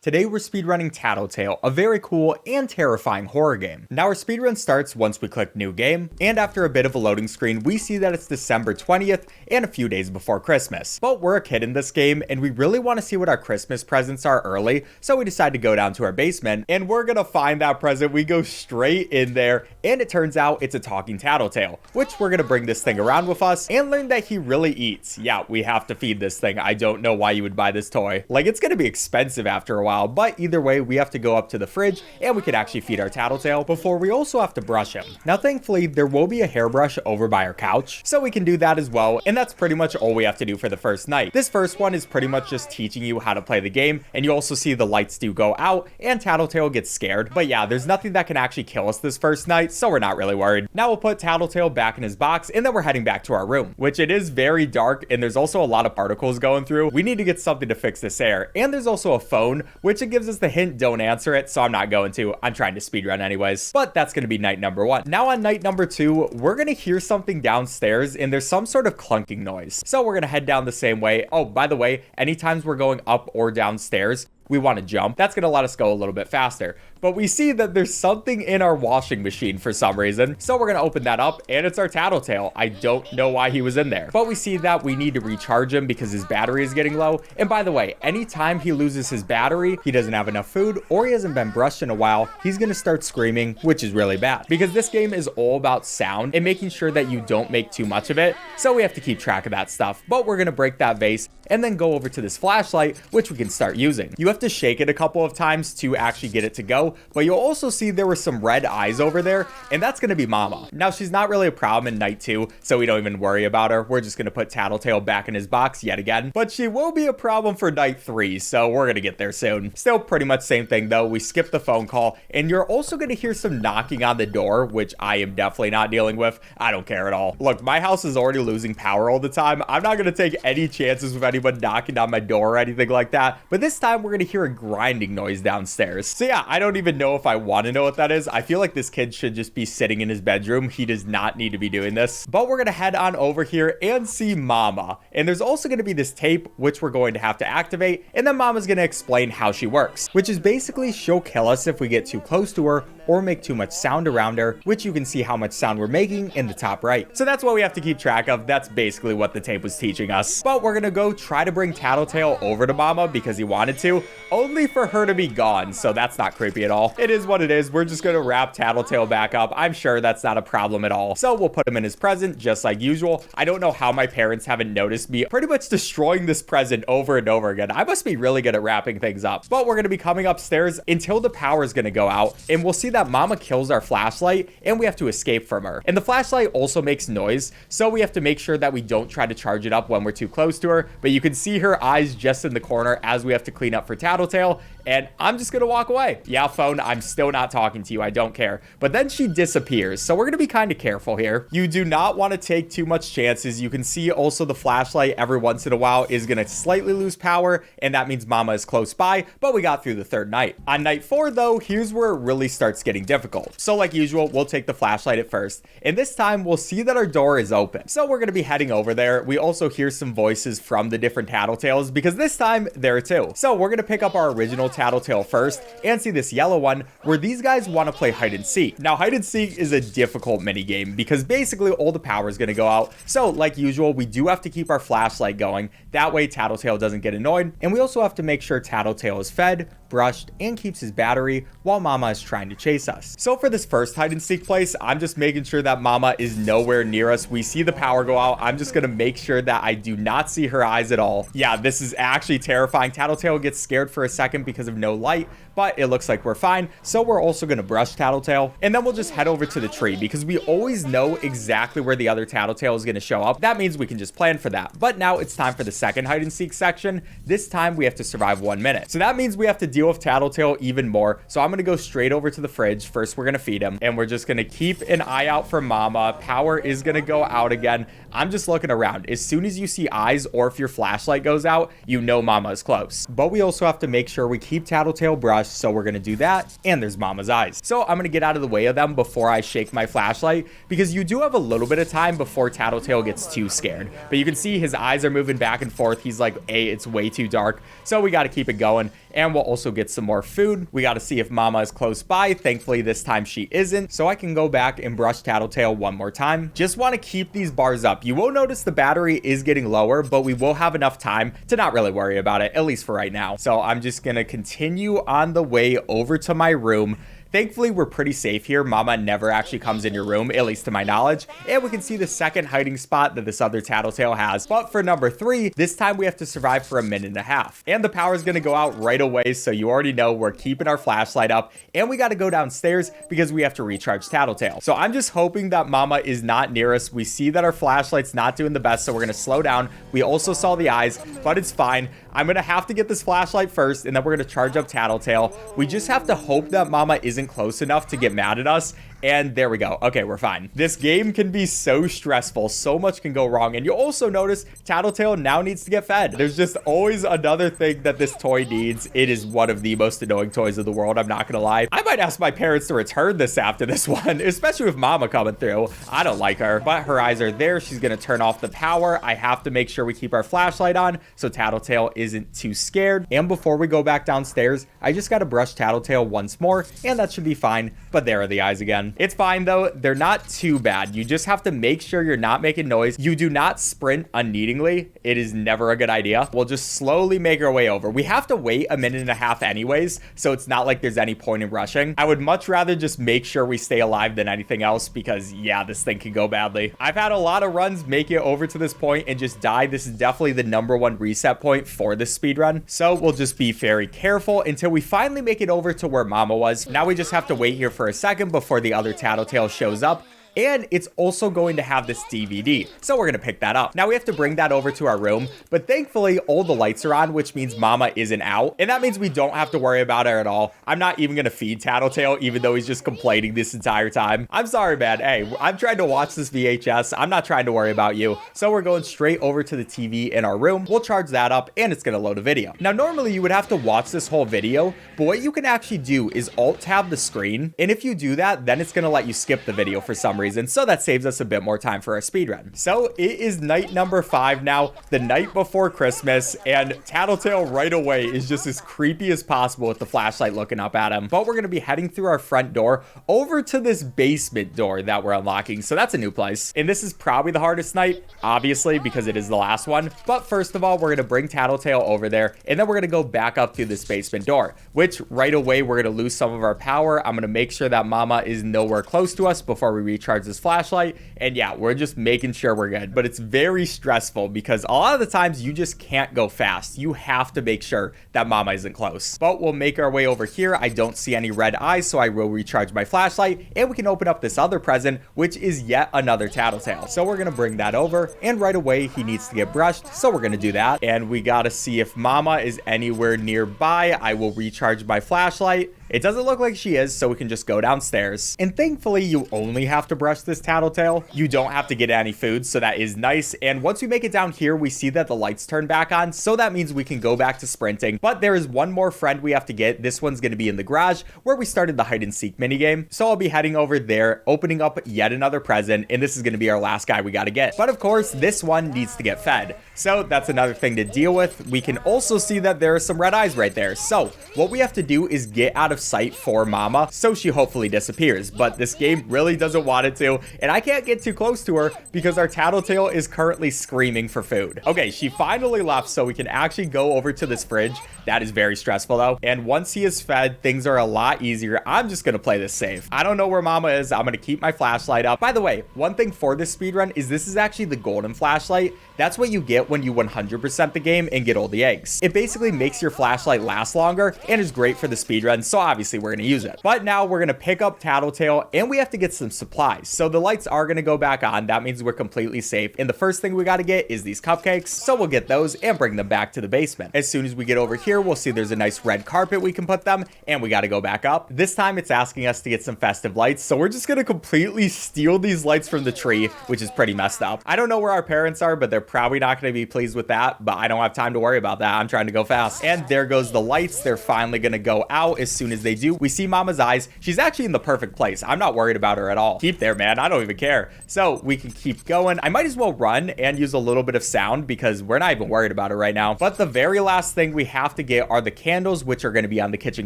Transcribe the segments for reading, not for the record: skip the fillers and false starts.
Today we're speedrunning Tattletail, a very cool and terrifying horror game. Now our speedrun starts once we click new game, and after a bit of a loading screen, we see that it's December 20th and a few days before Christmas. But we're a kid in this game, and we really want to see what our Christmas presents are early, so we decide to go down to our basement, and we're gonna find that present. We go straight in there, and it turns out it's a talking Tattletail, which we're gonna bring this thing around with us and learn that he really eats. Yeah, we have to feed this thing. I don't know why you would buy this toy. Like, it's gonna be expensive after a while, but either way, we have to go up to the fridge and we could actually feed our Tattletail before we also have to brush him. Now, thankfully, there will be a hairbrush over by our couch, so we can do that as well, and that's pretty much all we have to do for the first night. This first one is pretty much just teaching you how to play the game, and you also see the lights do go out and Tattletail gets scared. But yeah, there's nothing that can actually kill us this first night, so we're not really worried. Now we'll put Tattletail back in his box, and then we're heading back to our room, which it is very dark, and there's also a lot of particles going through. We need to get something to fix this air, and there's also a phone, which it gives us the hint, don't answer it, so I'm not going to. I'm trying to speedrun anyways. But that's going to be night number one. Now on night number two, we're going to hear something downstairs, and there's some sort of clunking noise. So we're going to head down the same way. Oh, by the way, anytime we're going up or downstairs, we want to jump. That's going to let us go a little bit faster. But we see that there's something in our washing machine for some reason. So we're going to open that up, and it's our Tattletail. I don't know why he was in there. But we see that we need to recharge him because his battery is getting low. And by the way, anytime he loses his battery, he doesn't have enough food, or he hasn't been brushed in a while, he's going to start screaming, which is really bad. Because this game is all about sound and making sure that you don't make too much of it. So we have to keep track of that stuff. But we're going to break that vase and then go over to this flashlight, which we can start using. You have to shake it a couple of times to actually get it to go, but you'll also see there were some red eyes over there, and that's going to be Mama. Now, she's not really a problem in night two, so we don't even worry about her. We're just going to put Tattletail back in his box yet again, but she will be a problem for night three, so we're going to get there soon. Still pretty much same thing though. We skip the phone call, and you're also going to hear some knocking on the door, which I am definitely not dealing with. I don't care at all. Look, my house is already losing power all the time. I'm not going to take any chances with anyone knocking on my door or anything like that, but this time we're going to hear a grinding noise downstairs. So yeah, I don't even know if I want to know what that is. I feel like this kid should just be sitting in his bedroom. He does not need to be doing this. But we're going to head on over here and see Mama. And there's also going to be this tape, which we're going to have to activate. And then Mama's going to explain how she works, which is basically she'll kill us if we get too close to her or make too much sound around her, which you can see how much sound we're making in the top right. So that's what we have to keep track of. That's basically what the tape was teaching us. But we're going to go try to bring Tattletail over to Mama because he wanted to, only for her to be gone. So that's not creepy at all. It is what it is. We're just going to wrap Tattletail back up. I'm sure that's not a problem at all. So we'll put him in his present just like usual. I don't know how my parents haven't noticed me pretty much destroying this present over and over again. I must be really good at wrapping things up. But we're going to be coming upstairs until the power is going to go out, and we'll see that Mama kills our flashlight and we have to escape from her. And the flashlight also makes noise, so we have to make sure that we don't try to charge it up when we're too close to her. But you can see her eyes just in the corner as we have to clean up for Tattletail, and I'm just gonna walk away. Yeah, phone, I'm still not talking to you. I don't care. But then she disappears, so we're gonna be kind of careful here. You do not want to take too much chances. You can see also the flashlight every once in a while is gonna slightly lose power, and that means Mama is close by, but we got through the third night. On night four though, here's where it really starts getting difficult. So like usual, we'll take the flashlight at first, and this time we'll see that our door is open. So we're gonna be heading over there. We also hear some voices from the different Tattletails because this time there are two. So we're gonna pick up our original Tattletail first and see this yellow one where these guys want to play hide and seek. Now hide and seek is a difficult mini game because basically all the power is going to go out. So like usual, we do have to keep our flashlight going. That way Tattletail doesn't get annoyed. And we also have to make sure Tattletail is fed, brushed, and keeps his battery while Mama is trying to chase us. So for this first hide and seek place, I'm just making sure that Mama is nowhere near us. We see the power go out. I'm just going to make sure that I do not see her eyes at all. Yeah, this is actually terrifying. Tattletail gets scared for a second because of no light, but it looks like we're fine. So we're also going to brush Tattletail, and then we'll just head over to the tree because we always know exactly where the other Tattletail is going to show up. That means we can just plan for that. But now it's time for the second hide and seek section. This time we have to survive 1 minute. So that means we have to deal with Tattletail even more. So I'm going to go straight over to the fridge. First, we're going to feed him, and we're just going to keep an eye out for Mama. Power is going to go out again. I'm just looking around. As soon as you see eyes or if your flashlight goes out, you know Mama is close. But we also have to make sure we keep Tattletail brushed, so we're going to do that. And there's Mama's eyes. So I'm going to get out of the way of them before I shake my flashlight, because you do have a little bit of time before Tattletail gets too scared. But you can see his eyes are moving back and forth. He's like, hey, it's way too dark. So we got to keep it going. and we'll also get some more food. We got to see if Mama is close by. Thankfully, this time she isn't, so I can go back and brush Tattletail one more time. Just want to keep these bars up. You will notice the battery is getting lower, but we will have enough time to not really worry about it, at least for right now. So I'm just gonna continue on the way over to my room. Thankfully, we're pretty safe here. Mama never actually comes in your room, at least to my knowledge. And we can see the second hiding spot that this other Tattletail has. But for number 3, this time we have to survive for a minute and a half. And the power is going to go out right away, so you already know we're keeping our flashlight up. And we got to go downstairs because we have to recharge Tattletail. So I'm just hoping that Mama is not near us. We see that our flashlight's not doing the best, so we're going to slow down. We also saw the eyes, but it's fine. I'm going to have to get this flashlight first, and then we're going to charge up Tattletail. We just have to hope that Mama isn't close enough to get mad at us. And there we go. Okay, we're fine. This game can be so stressful. So much can go wrong. And you'll also notice Tattletail now needs to get fed. There's just always another thing that this toy needs. It is one of the most annoying toys of the world. I'm not going to lie. I might ask my parents to return this after this one, especially with Mama coming through. I don't like her, but her eyes are there. She's going to turn off the power. I have to make sure we keep our flashlight on so Tattletail isn't too scared. And before we go back downstairs, I just got to brush Tattletail once more, and that should be fine. But there are the eyes again. It's fine though. They're not too bad. You just have to make sure you're not making noise. You do not sprint unneedingly. It is never a good idea. We'll just slowly make our way over. We have to wait a minute and a half anyways, so it's not like there's any point in rushing. I would much rather just make sure we stay alive than anything else because yeah, this thing can go badly. I've had a lot of runs make it over to this point and just die. This is definitely the #1 reset point for this speedrun. So we'll just be very careful until we finally make it over to where Mama was. Now we just have to wait here for a second before the other Tattletail shows up. And it's also going to have this DVD. So we're going to pick that up. Now we have to bring that over to our room, but thankfully all the lights are on, which means Mama isn't out. And that means we don't have to worry about her at all. I'm not even going to feed Tattletail, even though he's just complaining this entire time. I'm sorry, man. Hey, I'm trying to watch this VHS. I'm not trying to worry about you. So we're going straight over to the TV in our room. We'll charge that up and it's going to load a video. Now, normally you would have to watch this whole video, but what you can actually do is alt tab the screen. And if you do that, then it's going to let you skip the video for some reason. So that saves us a bit more time for our speedrun. So it is night number 5 now, the night before Christmas, and Tattletail right away is just as creepy as possible with the flashlight looking up at him. But we're going to be heading through our front door over to this basement door that we're unlocking. So that's a new place. And this is probably the hardest night, obviously, because it is the last one. But first of all, we're going to bring Tattletail over there, and then we're going to go back up through this basement door, which right away we're going to lose some of our power. I'm going to make sure that Mama is nowhere close to us before we recharge this flashlight. And yeah, we're just making sure we're good, but it's very stressful because a lot of the times you just can't go fast. You have to make sure that Mama isn't close. But we'll make our way over here. I don't see any red eyes, so I will recharge my flashlight, and we can open up this other present, which is yet another Tattletail. So we're gonna bring that over, and right away he needs to get brushed, so we're gonna do that. And we gotta see if Mama is anywhere nearby. I will recharge my flashlight. It doesn't look like she is, so we can just go downstairs. And thankfully, you only have to brush this Tattletail. You don't have to get any food, so that is nice. And once we make it down here, we see that the lights turn back on, so that means we can go back to sprinting. But there is one more friend we have to get. This one's going to be in the garage, where we started the hide-and-seek minigame. So I'll be heading over there, opening up yet another present, and this is going to be our last guy we got to get. But of course, this one needs to get fed. So that's another thing to deal with. We can also see that there are some red eyes right there. So what we have to do is get out of sight for Mama, so she hopefully disappears. But this game really doesn't want it to, and I can't get too close to her because our Tattletail is currently screaming for food. Okay, she finally left, so we can actually go over to this fridge. That is very stressful though. And once he is fed, things are a lot easier. I'm just gonna play this safe. I don't know where Mama is. I'm gonna keep my flashlight up. By the way, one thing for this speedrun is this is actually the golden flashlight. That's what you get when you 100% the game and get all the eggs. It basically makes your flashlight last longer and is great for the speedrun, so obviously we're gonna use it. But now we're gonna pick up Tattletail and we have to get some supplies. So the lights are gonna go back on. That means we're completely safe. And the first thing we gotta get is these cupcakes. So we'll get those and bring them back to the basement. As soon as we get over here, we'll see there's a nice red carpet we can put them, and we gotta go back up. This time it's asking us to get some festive lights, so we're just gonna completely steal these lights from the tree, which is pretty messed up. I don't know where our parents are, but they're probably not gonna be pleased with that, but I don't have time to worry about that. I'm trying to go fast. And there goes the lights. They're finally gonna go out. As soon as they do, we see Mama's eyes. She's actually in the perfect place. I'm not worried about her at all. Keep there, man. I don't even care. So we can keep going. I might as well run and use a little bit of sound because we're not even worried about it right now. But the very last thing we have to get are the candles, which are going to be on the kitchen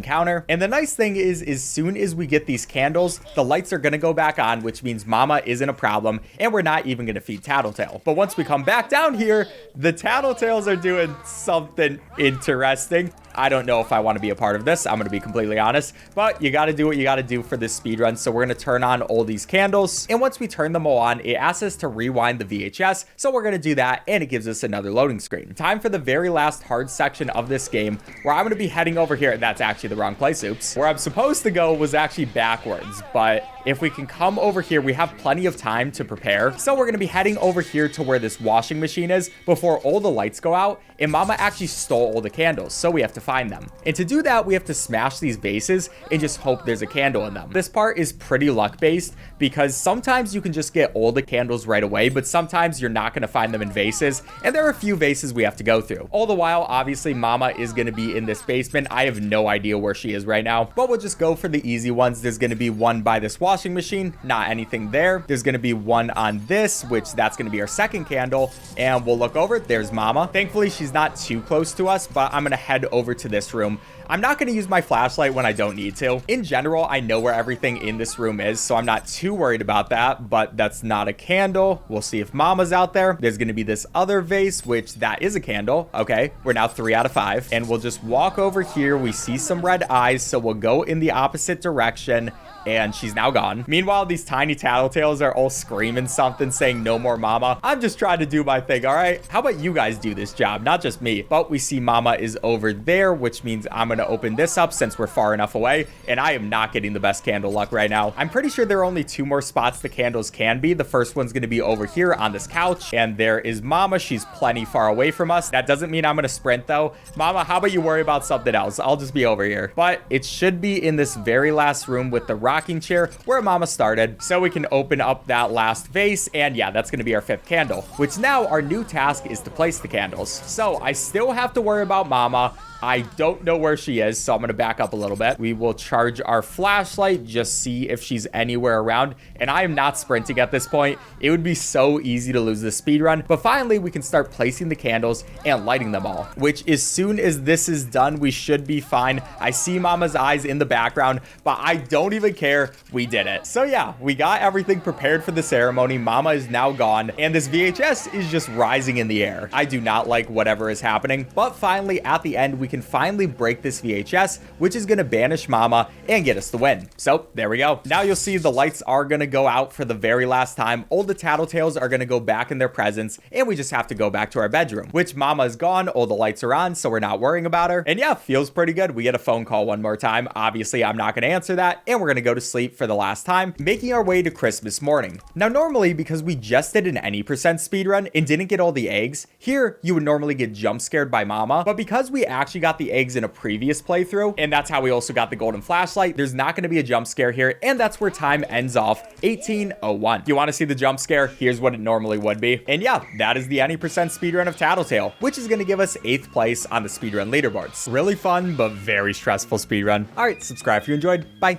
counter. And the nice thing is, as soon as we get these candles, the lights are going to go back on, which means Mama isn't a problem, and we're not even going to feed Tattletail. But once we come back down here, the Tattletails are doing something interesting. I don't know if I want to be a part of this. I'm going to be completely honest, but you got to do what you got to do for this speed run. So we're going to turn on all these candles. And once we turn them all on, it asks us to rewind the VHS. So we're going to do that. And it gives us another loading screen. Time for the very last hard section of this game, where I'm going to be heading over here. That's actually the wrong place. Oops. Where I'm supposed to go was actually backwards, but if we can come over here, we have plenty of time to prepare. So we're going to be heading over here to where this washing machine is before all the lights go out. And Mama actually stole all the candles, so we have to find them. And to do that, we have to smash these vases and just hope there's a candle in them. This part is pretty luck-based because sometimes you can just get all the candles right away, but sometimes you're not going to find them in vases. And there are a few vases we have to go through. All the while, obviously, Mama is going to be in this basement. I have no idea where she is right now, but we'll just go for the easy ones. There's going to be one by this washing machine, not anything there. There's going to be one on this, which that's going to be our second candle, and we'll look over. There's Mama. Thankfully, she's not too close to us, but I'm going to head over to this room. I'm not going to use my flashlight when I don't need to. In general, I know where everything in this room is, so I'm not too worried about that, but that's not a candle. We'll see if Mama's out there. There's going to be this other vase, which that is a candle. Okay, we're now 3 out of 5, and we'll just walk over here. We see some red eyes, so we'll go in the opposite direction, and she's now gone. Meanwhile, these tiny Tattletails are all screaming something, saying no more Mama. I'm just trying to do my thing, all right? How about you guys do this job, not just me? But we see Mama is over there, which means I'm gonna open this up since we're far enough away, and I am not getting the best candle luck right now. I'm pretty sure there are only 2 more spots the candles can be. The first one's gonna be over here on this couch, and there is Mama. She's plenty far away from us. That doesn't mean I'm gonna sprint though. Mama, how about you worry about something else? I'll just be over here. But it should be in this very last room with the rocking chair where Mama started, so we can open up that last vase. And yeah, that's going to be our 5th candle, which now our new task is to place the candles. So I still have to worry about Mama. I don't know where she is, so I'm going to back up a little bit. We will charge our flashlight, just see if she's anywhere around. And I am not sprinting at this point. It would be so easy to lose the speed run. But finally, we can start placing the candles and lighting them all, which as soon as this is done, we should be fine. I see Mama's eyes in the background, but I don't even care. We did it. So yeah, we got everything prepared for the ceremony. Mama is now gone, and this VHS is just rising in the air. I do not like whatever is happening, but finally at the end, we can finally break this VHS, which is going to banish Mama and get us the win. So there we go. Now you'll see the lights are going to go out for the very last time. All the Tattletails are going to go back in their presence, and we just have to go back to our bedroom, which Mama is gone. All the lights are on, so we're not worrying about her. And yeah, feels pretty good. We get a phone call one more time. Obviously, I'm not going to answer that, and we're going to go to sleep for the last time, making our way to Christmas morning. Now, normally, because we just did an any % speedrun and didn't get all the eggs, here you would normally get jump scared by Mama, but because we actually got the eggs in a previous playthrough, and that's how we also got the golden flashlight, there's not going to be a jump scare here, and that's where time ends off 18:01. You want to see the jump scare? Here's what it normally would be. And yeah, that is the any % speedrun of Tattletail, which is going to give us 8th place on the speedrun leaderboards. Really fun, but very stressful speedrun. All right, subscribe if you enjoyed. Bye.